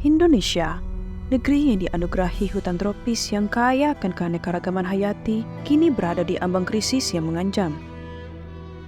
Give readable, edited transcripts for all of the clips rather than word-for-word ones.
Indonesia, negeri yang dianugerahi hutan tropis yang kaya akan keanekaragaman hayati, kini berada di ambang krisis yang mengancam.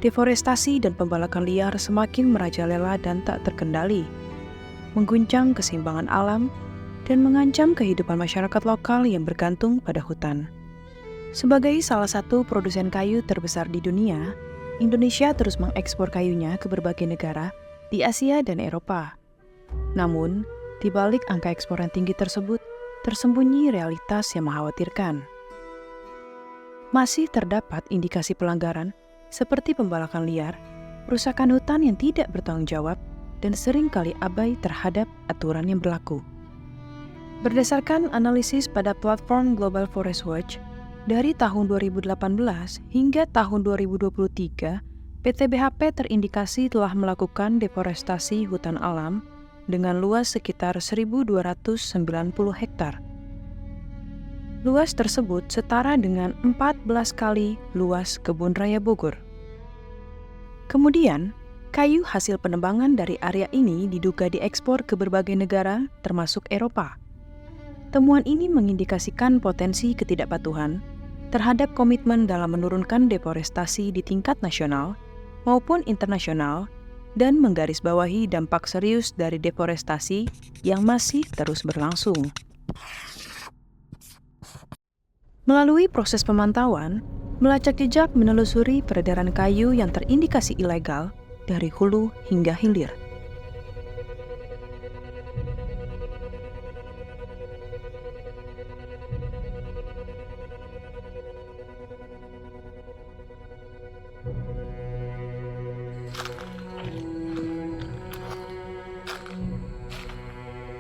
Deforestasi dan pembalakan liar semakin merajalela dan tak terkendali, mengguncang keseimbangan alam dan mengancam kehidupan masyarakat lokal yang bergantung pada hutan. Sebagai salah satu produsen kayu terbesar di dunia, Indonesia terus mengekspor kayunya ke berbagai negara di Asia dan Eropa. Namun, di balik angka ekspor yang tinggi tersebut, tersembunyi realitas yang mengkhawatirkan. Masih terdapat indikasi pelanggaran seperti pembalakan liar, perusakan hutan yang tidak bertanggung jawab, dan seringkali abai terhadap aturan yang berlaku. Berdasarkan analisis pada platform Global Forest Watch, dari tahun 2018 hingga tahun 2023, PT BHP terindikasi telah melakukan deforestasi hutan alam dengan luas sekitar 1.290 hektar. Luas tersebut setara dengan 14 kali luas Kebun Raya Bogor. Kemudian, kayu hasil penebangan dari area ini diduga diekspor ke berbagai negara, termasuk Eropa. Temuan ini mengindikasikan potensi ketidakpatuhan terhadap komitmen dalam menurunkan deforestasi di tingkat nasional maupun internasional dan menggarisbawahi dampak serius dari deforestasi yang masih terus berlangsung. Melalui proses pemantauan, melacak jejak menelusuri peredaran kayu yang terindikasi ilegal dari hulu hingga hilir.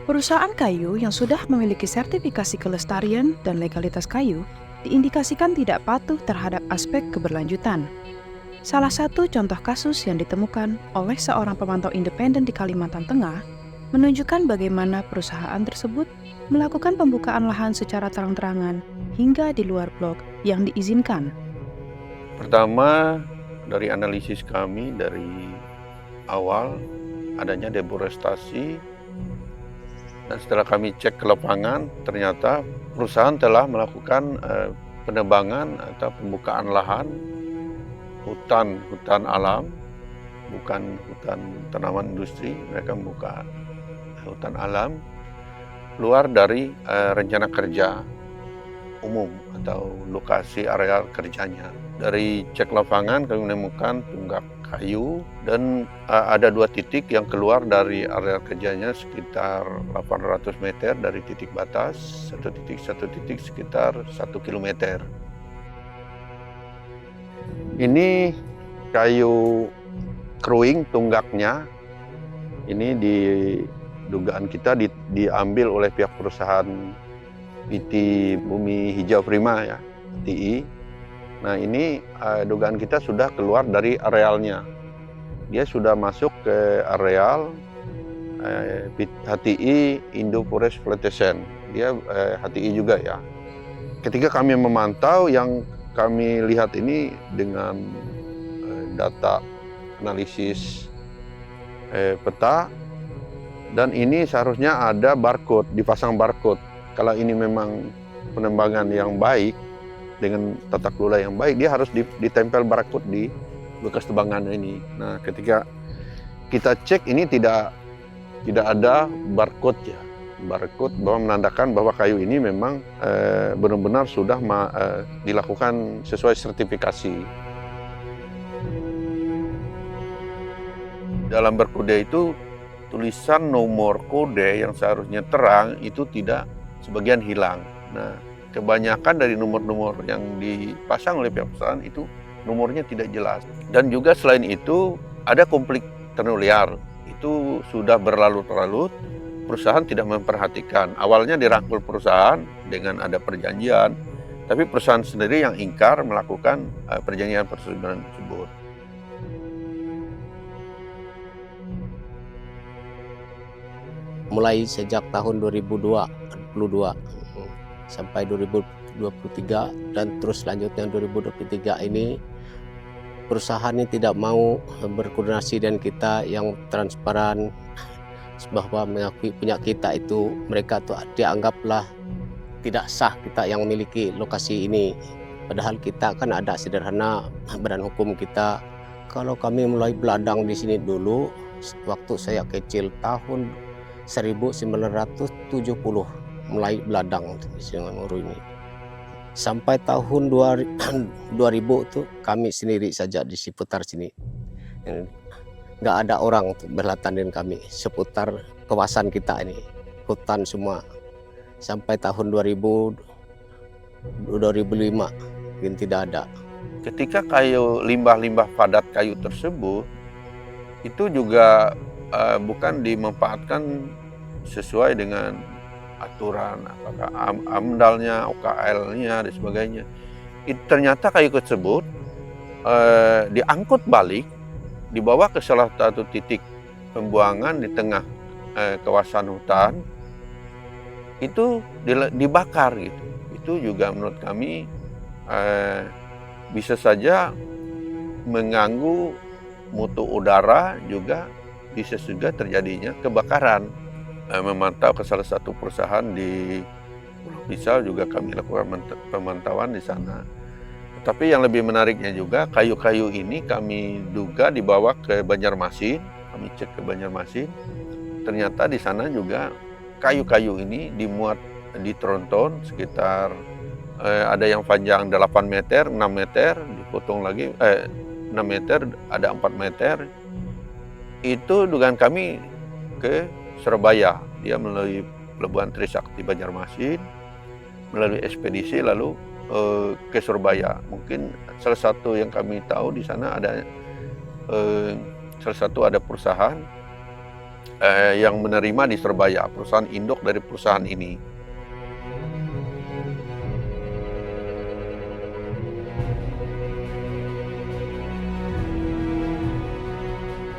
Perusahaan kayu yang sudah memiliki sertifikasi kelestarian dan legalitas kayu diindikasikan tidak patuh terhadap aspek keberlanjutan. Salah satu contoh kasus yang ditemukan oleh seorang pemantau independen di Kalimantan Tengah menunjukkan bagaimana perusahaan tersebut melakukan pembukaan lahan secara terang-terangan hingga di luar blok yang diizinkan. Pertama, dari analisis kami dari awal adanya deforestasi. Dan setelah kami cek ke lapangan, ternyata perusahaan telah melakukan penebangan atau pembukaan lahan hutan alam, bukan hutan tanaman industri. Mereka membuka hutan alam luar dari rencana kerja umum atau lokasi area kerjanya. Dari cek lapangan kami menemukan tunggak kayu dan ada 2 titik yang keluar dari area kerjanya sekitar 800 meter dari titik batas, satu titik sekitar 1 kilometer. Ini kayu kruing tunggaknya, ini di dugaan kita diambil oleh pihak perusahaan PT Bumi Hijau Prima ya, TI. Nah ini dugaan kita sudah keluar dari arealnya. Dia sudah masuk ke areal HTI Indo Forest Plantation. Dia HTI juga ya. Ketika kami memantau, yang kami lihat ini dengan data analisis peta, dan ini seharusnya ada barcode, dipasang barcode. Kalau ini memang penembangan yang baik, dengan tata kelola yang baik, dia harus ditempel barcode di bekas tebangan ini. Nah, ketika kita cek ini tidak ada barcode ya, barcode bahwa menandakan bahwa kayu ini memang benar-benar sudah dilakukan sesuai sertifikasi. Dalam berkode itu tulisan nomor kode yang seharusnya terang itu tidak, sebagian hilang. Nah, kebanyakan dari nomor-nomor yang dipasang oleh pihak perusahaan itu nomornya tidak jelas. Dan juga selain itu ada konflik ternak liar. Itu sudah berlarut-larut, perusahaan tidak memperhatikan. Awalnya dirangkul perusahaan dengan ada perjanjian, tapi perusahaan sendiri yang ingkar melakukan perjanjian persetujuan tersebut. Mulai sejak tahun 2022 sampai 2023 dan terus selanjutnya 2023 ini perusahaan ini tidak mau berkoordinasi dengan kita yang transparan, bahwa mengakui punya kita itu mereka tuh dianggaplah tidak sah kita yang memiliki lokasi ini. Padahal kita kan ada sederhana badan hukum kita. Kalau kami mulai beladang di sini dulu, waktu saya kecil tahun 1970 mulai beladang di Singamuru ini. Sampai tahun 2000 tuh kami sendiri saja di seputar sini. Nggak ada orang berlatan dengan kami seputar kawasan kita ini. Hutan semua. Sampai tahun 2005 mungkin tidak ada. Ketika limbah-limbah padat kayu tersebut itu juga bukan dimanfaatkan sesuai dengan aturan, apakah AMDAL-nya, OKL-nya dan sebagainya. Ternyata kayu tersebut diangkut balik, dibawa ke salah satu titik pembuangan di tengah kawasan hutan, itu dibakar gitu. Itu juga menurut kami bisa saja mengganggu mutu udara, juga bisa juga terjadinya kebakaran. Memantau ke salah satu perusahaan di Pulau Pisau juga kami lakukan pemantauan di sana. Tapi yang lebih menariknya juga kayu-kayu ini kami duga dibawa ke Banjarmasin, kami cek ke Banjarmasin. Ternyata di sana juga kayu-kayu ini dimuat di tronton sekitar ada yang panjang 8 meter, 6 meter, dipotong lagi 6 meter, ada 4 meter. Itu dugaan kami ke Surabaya. Dia melalui Pelabuhan Trisakti Banjarmasin, melalui ekspedisi lalu ke Surabaya. Mungkin salah satu yang kami tahu di sana ada ada perusahaan yang menerima di Surabaya, perusahaan induk dari perusahaan ini.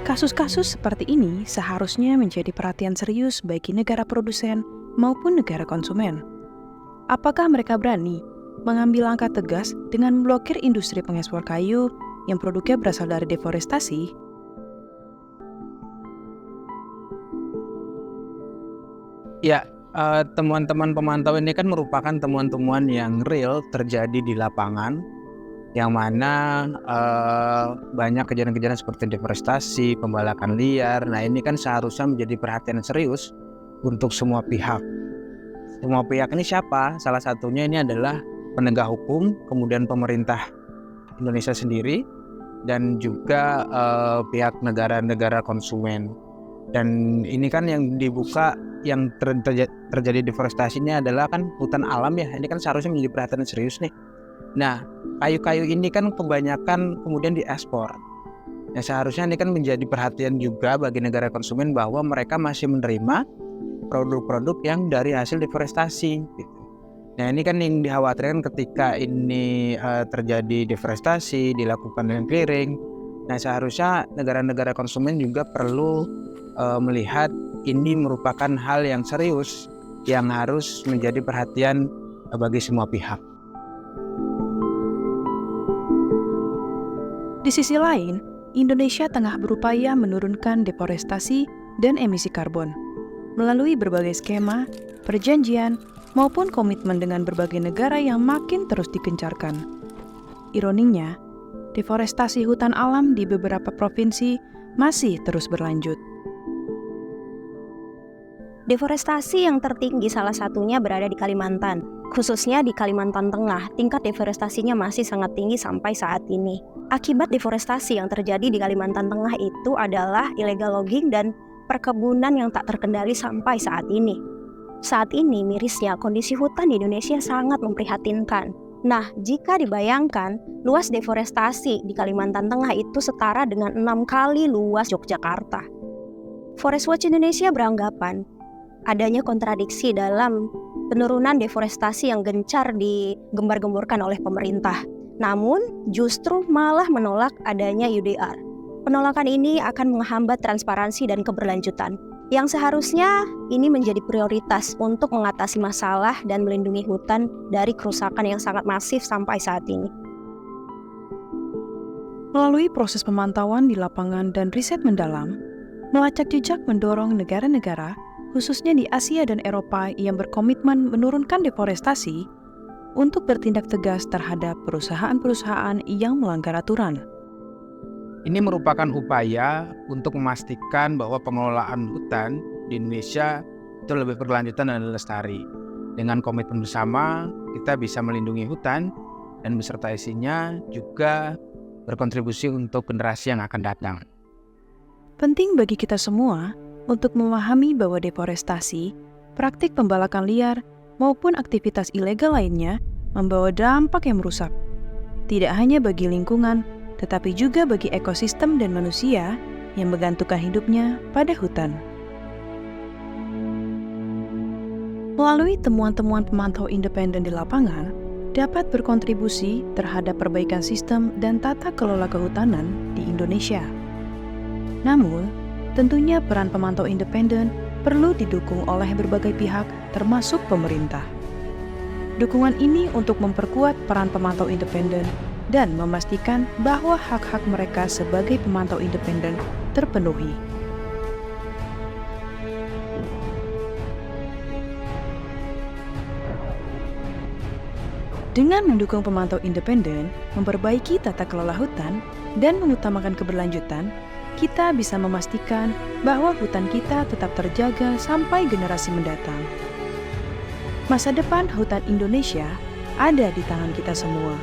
Kasus-kasus seperti ini seharusnya menjadi perhatian serius bagi negara produsen maupun negara konsumen. Apakah mereka berani mengambil langkah tegas dengan memblokir industri pengekspor kayu yang produknya berasal dari deforestasi? Ya, temuan-temuan pemantau ini kan merupakan temuan-temuan yang real terjadi di lapangan, yang mana banyak kejadian-kejadian seperti deforestasi, pembalakan liar. Nah, ini kan seharusnya menjadi perhatian serius untuk semua pihak. Semua pihak ini siapa? Salah satunya ini adalah penegak hukum, kemudian pemerintah Indonesia sendiri, dan juga pihak negara-negara konsumen. Dan ini kan yang dibuka, yang terjadi deforestasi ini adalah kan hutan alam ya. Ini kan seharusnya menjadi perhatian serius nih. Nah, kayu-kayu ini kan kebanyakan kemudian diekspor. Nah, seharusnya ini kan menjadi perhatian juga bagi negara konsumen bahwa mereka masih menerima produk-produk yang dari hasil deforestasi. Gitu. Nah, ini kan yang dikhawatirkan ketika ini terjadi deforestasi, dilakukan dengan clearing. Nah, seharusnya negara-negara konsumen juga perlu melihat ini merupakan hal yang serius yang harus menjadi perhatian bagi semua pihak. Di sisi lain, Indonesia tengah berupaya menurunkan deforestasi dan emisi karbon melalui berbagai skema, perjanjian, maupun komitmen dengan berbagai negara yang makin terus digencarkan. Ironinya, deforestasi hutan alam di beberapa provinsi masih terus berlanjut. Deforestasi yang tertinggi salah satunya berada di Kalimantan. Khususnya di Kalimantan Tengah, tingkat deforestasinya masih sangat tinggi sampai saat ini. Akibat deforestasi yang terjadi di Kalimantan Tengah itu adalah illegal logging dan perkebunan yang tak terkendali sampai saat ini. Saat ini mirisnya kondisi hutan di Indonesia sangat memprihatinkan. Nah, jika dibayangkan, luas deforestasi di Kalimantan Tengah itu setara dengan 6 kali luas Yogyakarta. Forest Watch Indonesia beranggapan adanya kontradiksi dalam penurunan deforestasi yang gencar digembar-gemborkan oleh pemerintah. Namun, justru malah menolak adanya UDR. Penolakan ini akan menghambat transparansi dan keberlanjutan, yang seharusnya ini menjadi prioritas untuk mengatasi masalah dan melindungi hutan dari kerusakan yang sangat masif sampai saat ini. Melalui proses pemantauan di lapangan dan riset mendalam, Melacak jejak mendorong negara-negara, khususnya di Asia dan Eropa yang berkomitmen menurunkan deforestasi, untuk bertindak tegas terhadap perusahaan-perusahaan yang melanggar aturan. Ini merupakan upaya untuk memastikan bahwa pengelolaan hutan di Indonesia itu lebih berkelanjutan dan lestari. Dengan komitmen bersama, kita bisa melindungi hutan dan beserta isinya juga berkontribusi untuk generasi yang akan datang. Penting bagi kita semua untuk memahami bahwa deforestasi, praktik pembalakan liar, maupun aktivitas ilegal lainnya membawa dampak yang merusak. Tidak hanya bagi lingkungan, tetapi juga bagi ekosistem dan manusia yang menggantungkan hidupnya pada hutan. Melalui temuan-temuan pemantau independen di lapangan, dapat berkontribusi terhadap perbaikan sistem dan tata kelola kehutanan di Indonesia. Namun, tentunya peran pemantau independen perlu didukung oleh berbagai pihak, termasuk pemerintah. Dukungan ini untuk memperkuat peran pemantau independen dan memastikan bahwa hak-hak mereka sebagai pemantau independen terpenuhi. Dengan mendukung pemantau independen, memperbaiki tata kelola hutan, dan mengutamakan keberlanjutan, kita bisa memastikan bahwa hutan kita tetap terjaga sampai generasi mendatang. Masa depan hutan Indonesia ada di tangan kita semua.